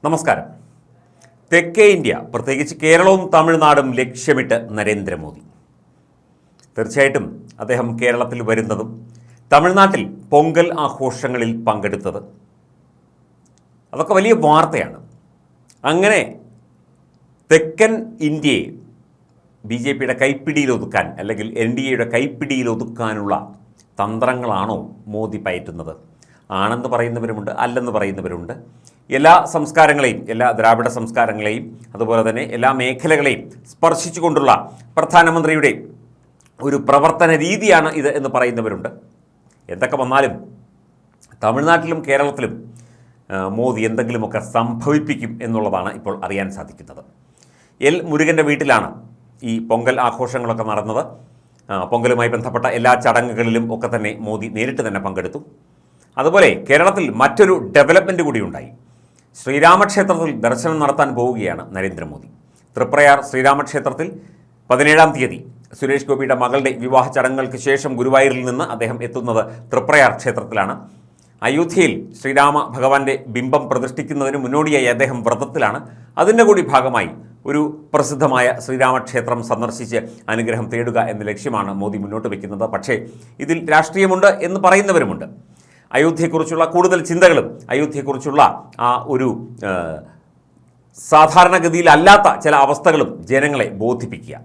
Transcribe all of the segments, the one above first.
നമസ്കാരം. തെക്കേ ഇന്ത്യ, പ്രത്യേകിച്ച് കേരളവും തമിഴ്നാടും ലക്ഷ്യമിട്ട് നരേന്ദ്രമോദി. തീർച്ചയായിട്ടും അദ്ദേഹം കേരളത്തിൽ വരുന്നതും തമിഴ്നാട്ടിൽ പൊങ്കൽ ആഘോഷങ്ങളിൽ പങ്കെടുത്തത് അതൊക്കെ വലിയ വാർത്തയാണ്. അങ്ങനെ തെക്കൻ ഇന്ത്യയെ BJPയുടെ കൈപ്പിടിയിലൊതുക്കാൻ അല്ലെങ്കിൽ NDAയുടെ കൈപ്പിടിയിലൊതുക്കാനുള്ള തന്ത്രങ്ങളാണോ മോദി പയറ്റുന്നത്? ആണെന്ന് പറയുന്നവരുമുണ്ട്, അല്ലെന്ന് പറയുന്നവരുണ്ട്. എല്ലാ സംസ്കാരങ്ങളെയും, എല്ലാ ദ്രാവിഡ സംസ്കാരങ്ങളെയും, അതുപോലെ തന്നെ എല്ലാ മേഖലകളെയും സ്പർശിച്ചുകൊണ്ടുള്ള പ്രധാനമന്ത്രിയുടെ ഒരു പ്രവർത്തന രീതിയാണ് ഇത് എന്ന് പറയുന്നവരുണ്ട്. എന്തൊക്കെ വന്നാലും തമിഴ്നാട്ടിലും കേരളത്തിലും മോദി എന്തെങ്കിലുമൊക്കെ സംഭവിപ്പിക്കും എന്നുള്ളതാണ് ഇപ്പോൾ അറിയാൻ സാധിക്കുന്നത്. എൽ മുരുകൻ്റെ വീട്ടിലാണ് ഈ പൊങ്കൽ ആഘോഷങ്ങളൊക്കെ നടന്നത്. പൊങ്കലുമായി ബന്ധപ്പെട്ട എല്ലാ ചടങ്ങുകളിലും ഒക്കെ തന്നെ മോദി നേരിട്ട് തന്നെ പങ്കെടുത്തു. അതുപോലെ കേരളത്തിൽ മറ്റൊരു ഡെവലപ്മെൻറ്റ് കൂടി ഉണ്ടായി. ശ്രീരാമക്ഷേത്രത്തിൽ ദർശനം നടത്താൻ പോവുകയാണ് നരേന്ദ്രമോദി. തൃപ്രയാർ ശ്രീരാമക്ഷേത്രത്തിൽ 17-ാം തീയതി സുരേഷ് ഗോപിയുടെ മകളുടെ വിവാഹ ചടങ്ങുകൾക്ക് ശേഷം ഗുരുവായൂരിൽ നിന്ന് അദ്ദേഹം എത്തുന്നത് തൃപ്രയാർ ക്ഷേത്രത്തിലാണ്. അയോധ്യയിൽ ശ്രീരാമ ഭഗവാന്റെ ബിംബം പ്രതിഷ്ഠിക്കുന്നതിന് മുന്നോടിയായി അദ്ദേഹം വ്രതത്തിലാണ്. അതിൻ്റെ കൂടി ഭാഗമായി ഒരു പ്രസിദ്ധമായ ശ്രീരാമക്ഷേത്രം സന്ദർശിച്ച് അനുഗ്രഹം തേടുക എന്ന ലക്ഷ്യമാണ് മോദി മുന്നോട്ട് വയ്ക്കുന്നത്. പക്ഷേ ഇതിൽ രാഷ്ട്രീയമുണ്ട് എന്ന് പറയുന്നവരുമുണ്ട്. അയോധ്യയെക്കുറിച്ചുള്ള കൂടുതൽ ചിന്തകളും അയോധ്യയെക്കുറിച്ചുള്ള ആ ഒരു സാധാരണഗതിയിലല്ലാത്ത ചില അവസ്ഥകളും ജനങ്ങളെ ബോധിപ്പിക്കുക,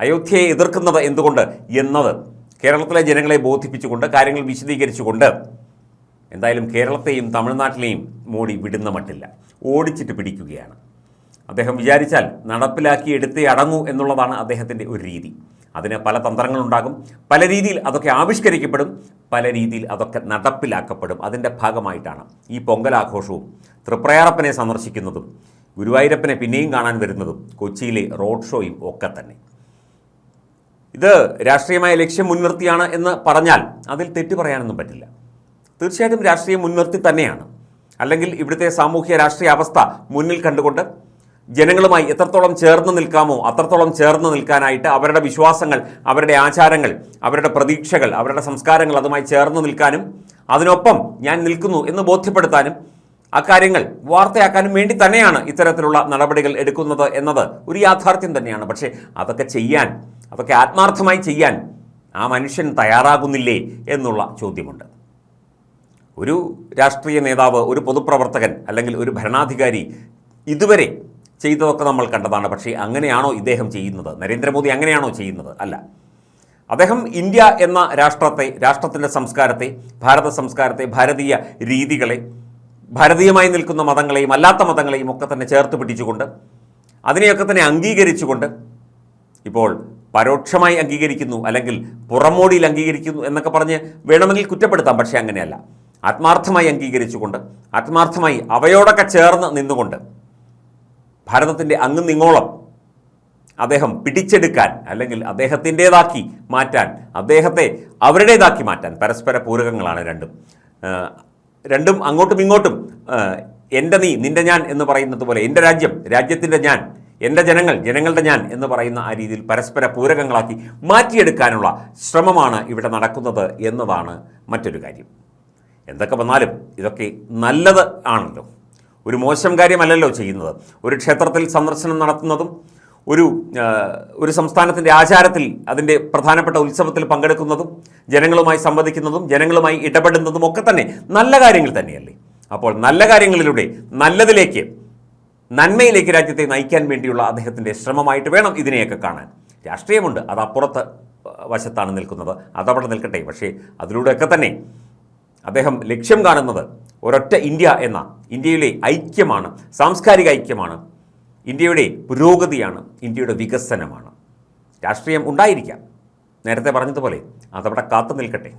അയോധ്യയെ എതിർക്കുന്നത് എന്തുകൊണ്ട് എന്നത് കേരളത്തിലെ ജനങ്ങളെ ബോധിപ്പിച്ചുകൊണ്ട് കാര്യങ്ങൾ വിശദീകരിച്ചുകൊണ്ട് എന്തായാലും കേരളത്തെയും തമിഴ്നാട്ടിലെയും മോഡി വിടുന്ന മട്ടില്ല, ഓടിച്ചിട്ട് പിടിക്കുകയാണ്. അദ്ദേഹം വിചാരിച്ചാൽ നടപ്പിലാക്കി എടുത്തേ അടങ്ങൂ എന്നുള്ളതാണ് അദ്ദേഹത്തിൻ്റെ ഒരു രീതി. അതിന് പല തന്ത്രങ്ങളുണ്ടാകും, പല രീതിയിൽ അതൊക്കെ ആവിഷ്കരിക്കപ്പെടും, പല രീതിയിൽ അതൊക്കെ നടപ്പിലാക്കപ്പെടും. അതിൻ്റെ ഭാഗമായിട്ടാണ് ഈ പൊങ്കലാഘോഷവും തൃപ്രയാറപ്പനെ സന്ദർശിക്കുന്നതും ഗുരുവായൂരപ്പനെ പിന്നെയും കാണാൻ വരുന്നതും കൊച്ചിയിലെ റോഡ് ഷോയും ഒക്കെ തന്നെ. ഇത് രാഷ്ട്രീയമായ ലക്ഷ്യം മുൻനിർത്തിയാണ് എന്ന് പറഞ്ഞാൽ അതിൽ തെറ്റ് പറയാനൊന്നും പറ്റില്ല. തീർച്ചയായിട്ടും രാഷ്ട്രീയം മുൻനിർത്തി തന്നെയാണ്. അല്ലെങ്കിൽ ഇവിടുത്തെ സാമൂഹ്യ രാഷ്ട്രീയ അവസ്ഥ മുന്നിൽ കണ്ടുകൊണ്ട് ജനങ്ങളുമായി എത്രത്തോളം ചേർന്ന് നിൽക്കാമോ അത്രത്തോളം ചേർന്ന് നിൽക്കാനായിട്ട് അവരുടെ വിശ്വാസങ്ങൾ, അവരുടെ ആചാരങ്ങൾ, അവരുടെ പ്രതീക്ഷകൾ, അവരുടെ സംസ്കാരങ്ങൾ അതുമായി ചേർന്ന് നിൽക്കാനും അതിനൊപ്പം ഞാൻ നിൽക്കുന്നു എന്ന് ബോധ്യപ്പെടുത്താനും അക്കാര്യങ്ങൾ വാർത്തയാക്കാനും വേണ്ടി തന്നെയാണ് ഇത്തരത്തിലുള്ള നടപടികൾ എടുക്കുന്നത് എന്നത് ഒരു യാഥാർത്ഥ്യം തന്നെയാണ്. പക്ഷേ അതൊക്കെ ആത്മാർത്ഥമായി ചെയ്യാൻ ആ മനുഷ്യൻ തയ്യാറാകുന്നില്ലേ എന്നുള്ള ചോദ്യമുണ്ട്. ഒരു രാഷ്ട്രീയ നേതാവ്, ഒരു പൊതുപ്രവർത്തകൻ അല്ലെങ്കിൽ ഒരു ഭരണാധികാരി ഇതുവരെ ചെയ്തതൊക്കെ നമ്മൾ കണ്ടതാണ്. പക്ഷേ അങ്ങനെയാണോ ഇദ്ദേഹം ചെയ്യുന്നത്? നരേന്ദ്രമോദി അങ്ങനെയാണോ ചെയ്യുന്നത്? അല്ല. അദ്ദേഹം ഇന്ത്യ എന്ന രാഷ്ട്രത്തിൻ്റെ സംസ്കാരത്തെ, ഭാരത സംസ്കാരത്തെ, ഭാരതീയ രീതികളെ, ഭാരതീയമായി നിൽക്കുന്ന മതങ്ങളെയും അല്ലാത്ത മതങ്ങളെയും ഒക്കെ തന്നെ ചേർത്ത് പിടിച്ചുകൊണ്ട് അതിനെയൊക്കെ തന്നെ അംഗീകരിച്ചുകൊണ്ട് ഇപ്പോൾ പരോക്ഷമായി അംഗീകരിക്കുന്നു അല്ലെങ്കിൽ പുറമോടിയിൽ അംഗീകരിക്കുന്നു എന്നൊക്കെ പറഞ്ഞ് വേണമെങ്കിൽ കുറ്റപ്പെടുത്താം. പക്ഷേ അങ്ങനെയല്ല. ആത്മാർത്ഥമായി അംഗീകരിച്ചുകൊണ്ട്, ആത്മാർത്ഥമായി അവയോടൊക്കെ ചേർന്ന് നിന്നുകൊണ്ട് ഭാരതത്തിൻ്റെ അങ്ങുനിങ്ങോളം അദ്ദേഹം പിടിച്ചെടുക്കാൻ അല്ലെങ്കിൽ അദ്ദേഹത്തിൻ്റേതാക്കി മാറ്റാൻ, അദ്ദേഹത്തെ അവരുടേതാക്കി മാറ്റാൻ പരസ്പര പൂരകങ്ങളാണ് രണ്ടും അങ്ങോട്ടും ഇങ്ങോട്ടും എൻ്റെ നീ നിൻ്റെ ഞാൻ എന്ന് പറയുന്നത് പോലെ എൻ്റെ രാജ്യം രാജ്യത്തിൻ്റെ ഞാൻ, എൻ്റെ ജനങ്ങൾ ജനങ്ങളുടെ ഞാൻ എന്ന് പറയുന്ന ആ രീതിയിൽ പരസ്പര പൂരകങ്ങളാക്കി മാറ്റിയെടുക്കാനുള്ള ശ്രമമാണ് ഇവിടെ നടക്കുന്നത് എന്നതാണ് മറ്റൊരു കാര്യം. എന്തൊക്കെ വന്നാലും ഇതൊക്കെ നല്ലത് ആണല്ലോ, ഒരു മോശം കാര്യമല്ലല്ലോ ചെയ്യുന്നത്. ഒരു ക്ഷേത്രത്തിൽ സന്ദർശനം നടത്തുന്നതും ഒരു സംസ്ഥാനത്തിൻ്റെ ആചാരത്തിൽ അതിൻ്റെ പ്രധാനപ്പെട്ട ഉത്സവത്തിൽ പങ്കെടുക്കുന്നതും ജനങ്ങളുമായി സംവദിക്കുന്നതും ജനങ്ങളുമായി ഇടപെടുന്നതും ഒക്കെ തന്നെ നല്ല കാര്യങ്ങൾ തന്നെയല്ലേ. അപ്പോൾ നല്ല കാര്യങ്ങളിലൂടെ നല്ലതിലേക്ക്, നന്മയിലേക്ക് രാജ്യത്തെ നയിക്കാൻ വേണ്ടിയുള്ള അദ്ദേഹത്തിൻ്റെ ശ്രമമായിട്ട് വേണം ഇതിനെയൊക്കെ കാണാൻ. രാഷ്ട്രീയമുണ്ട്, അത് അപ്പുറത്ത് വശത്താണ് നിൽക്കുന്നത്, അതവിടെ നിൽക്കട്ടെ. പക്ഷേ അതിലൂടെയൊക്കെ തന്നെ അദ്ദേഹം ലക്ഷ്യം കാണുന്നത് ഒരൊറ്റ ഇന്ത്യ എന്ന ഇന്ത്യയിലെ ഐക്യമാണ്, സാംസ്കാരിക ഐക്യമാണ്, ഇന്ത്യയുടെ പുരോഗതിയാണ്, ഇന്ത്യയുടെ വികസനമാണ്. രാഷ്ട്രീയം ഉണ്ടായിരിക്കാം, നേരത്തെ പറഞ്ഞതുപോലെ അതവിടെ കാത്തു നിൽക്കട്ടെ.